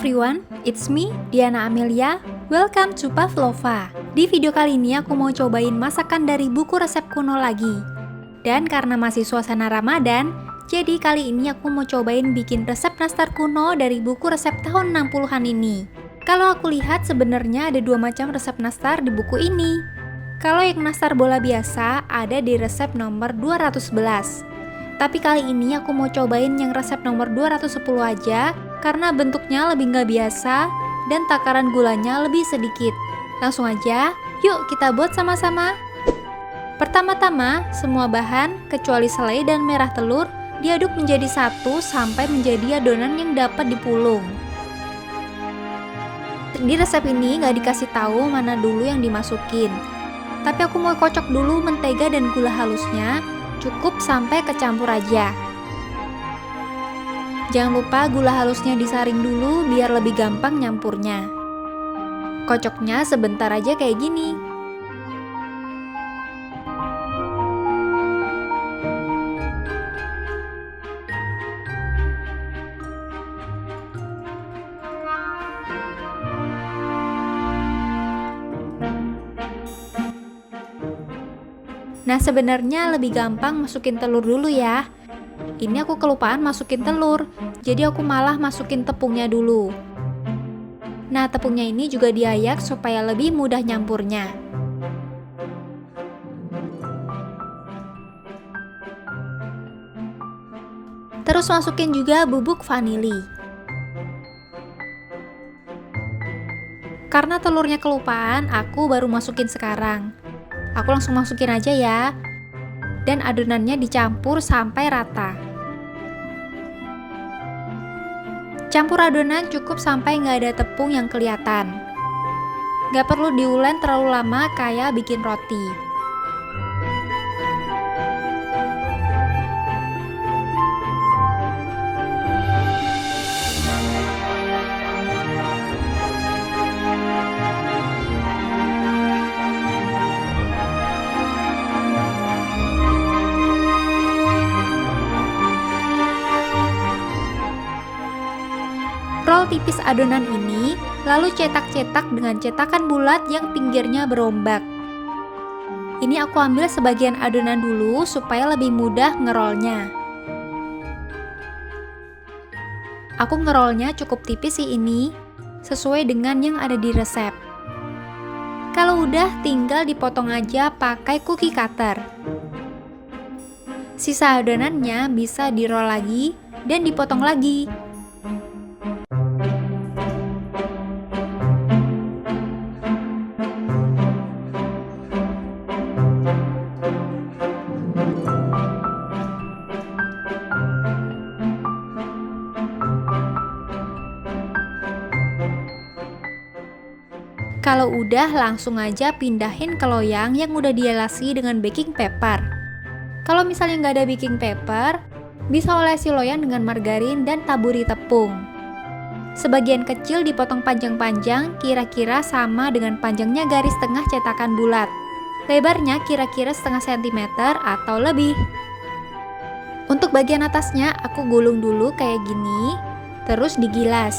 everyone, it's me, Diana Amelia. Welcome to Pavlova. Di video kali ini aku mau cobain masakan dari buku resep kuno lagi. Dan karena masih suasana Ramadan, jadi kali ini aku mau cobain bikin resep nastar kuno dari buku resep tahun 60-an ini. Kalau aku lihat sebenarnya ada dua macam resep nastar di buku ini. Kalau yang nastar bola biasa ada di resep nomor 211. Tapi kali ini aku mau cobain yang resep nomor 210 aja, karena bentuknya lebih nggak biasa dan takaran gulanya lebih sedikit. Langsung aja, yuk kita buat sama-sama. Pertama-tama, semua bahan kecuali selai dan merah telur diaduk menjadi satu sampai menjadi adonan yang dapat dipulung. Di resep ini nggak dikasih tahu mana dulu yang dimasukin. Tapi aku mau kocok dulu mentega dan gula halusnya, cukup sampai kecampur aja. Jangan lupa gula halusnya disaring dulu biar lebih gampang nyampurnya. Kocoknya sebentar aja kayak gini. Nah, sebenarnya lebih gampang masukin telur dulu ya. Ini aku kelupaan masukin telur, jadi aku malah masukin tepungnya dulu. Nah, tepungnya ini juga diayak supaya lebih mudah nyampurnya. Terus masukin juga bubuk vanili. Karena telurnya kelupaan, aku baru masukin sekarang. Aku langsung masukin aja ya. Dan adonannya dicampur sampai rata. Campur adonan cukup sampai nggak ada tepung yang kelihatan. Nggak perlu diulen terlalu lama kayak bikin roti. Roll tipis adonan ini, lalu cetak-cetak dengan cetakan bulat yang pinggirnya berombak. Ini aku ambil sebagian adonan dulu supaya lebih mudah ngerolnya. Aku ngerolnya cukup tipis sih ini, sesuai dengan yang ada di resep. Kalau udah tinggal dipotong aja pakai cookie cutter. Sisa adonannya bisa di-roll lagi dan dipotong lagi. Kalau udah, langsung aja pindahin ke loyang yang udah dialasi dengan baking paper. Kalau misalnya nggak ada baking paper, bisa olesi loyang dengan margarin dan taburi tepung. Sebagian kecil dipotong panjang-panjang, kira-kira sama dengan panjangnya garis tengah cetakan bulat. Lebarnya kira-kira setengah sentimeter atau lebih. Untuk bagian atasnya, aku gulung dulu kayak gini, terus digilas.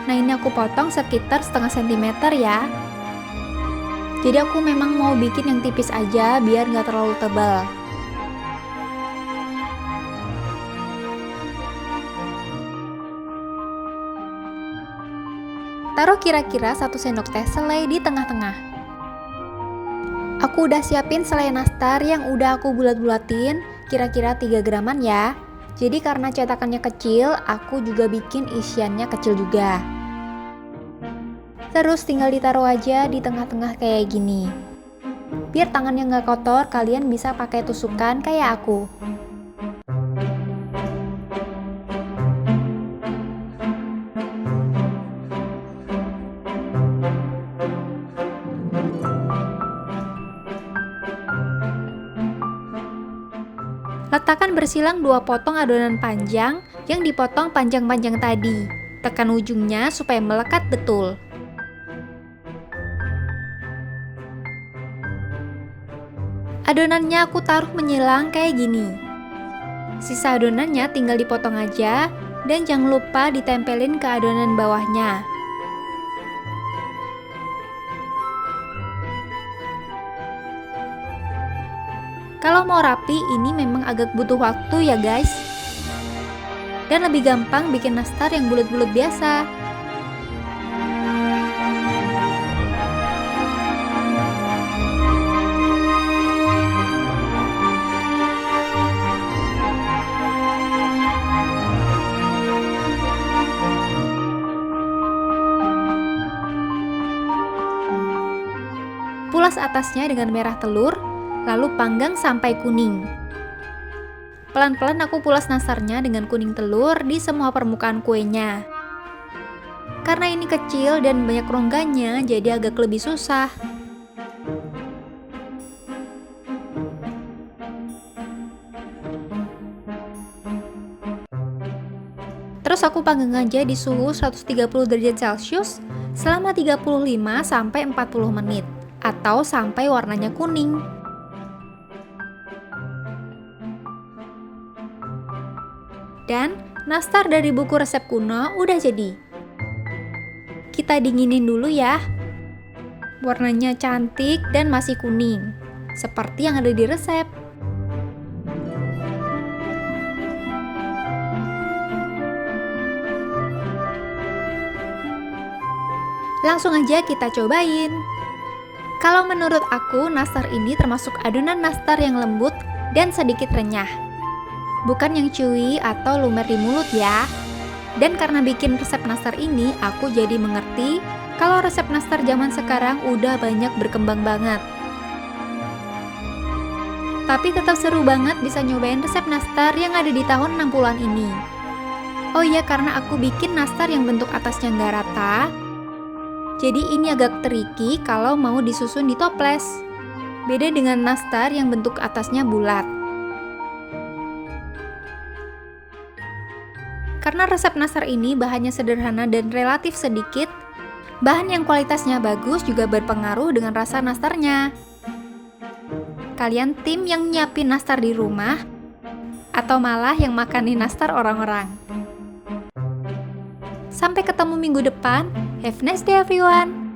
Nah, ini aku potong sekitar setengah sentimeter ya. Jadi aku memang mau bikin yang tipis aja biar nggak terlalu tebal. Taruh kira-kira 1 sendok teh selai di tengah-tengah. Aku udah siapin selai nastar yang udah aku bulat-bulatin, kira-kira 3 graman ya. Jadi karena cetakannya kecil, aku juga bikin isiannya kecil juga. Terus tinggal ditaruh aja di tengah-tengah kayak gini. Biar tangannya nggak kotor, kalian bisa pakai tusukan kayak aku. Letakkan bersilang 2 potong adonan panjang yang dipotong panjang-panjang tadi. Tekan ujungnya supaya melekat betul. Adonannya aku taruh menyilang kayak gini. Sisa adonannya tinggal dipotong aja, dan jangan lupa ditempelin ke adonan bawahnya. Kalau mau rapi, ini memang agak butuh waktu ya guys. Dan lebih gampang bikin nastar yang bulat-bulat biasa. Pulas atasnya dengan merah telur, lalu panggang sampai kuning. Pelan-pelan aku pulas nastarnya dengan kuning telur di semua permukaan kuenya. Karena ini kecil dan banyak rongganya, jadi agak lebih susah. Terus aku panggang aja di suhu 130 derajat Celcius selama 35-40 menit. Atau sampai warnanya kuning. Dan nastar dari buku resep kuno udah jadi. Kita dinginin dulu ya. Warnanya cantik dan masih kuning, seperti yang ada di resep. Langsung aja kita cobain. Kalau menurut aku, nastar ini termasuk adonan nastar yang lembut dan sedikit renyah. Bukan yang chewy atau lumer di mulut ya. Dan karena bikin resep nastar ini, aku jadi mengerti kalau resep nastar zaman sekarang udah banyak berkembang banget. Tapi tetap seru banget bisa nyobain resep nastar yang ada di tahun 60-an ini. Oh iya, karena aku bikin nastar yang bentuk atasnya nggak rata, jadi ini agak tricky kalau mau disusun di toples. Beda dengan nastar yang bentuk atasnya bulat. Karena resep nastar ini bahannya sederhana dan relatif sedikit, bahan yang kualitasnya bagus juga berpengaruh dengan rasa nastarnya. Kalian tim yang nyiapin nastar di rumah, atau malah yang makanin nastar orang-orang? Sampai ketemu minggu depan. Have a nice day everyone!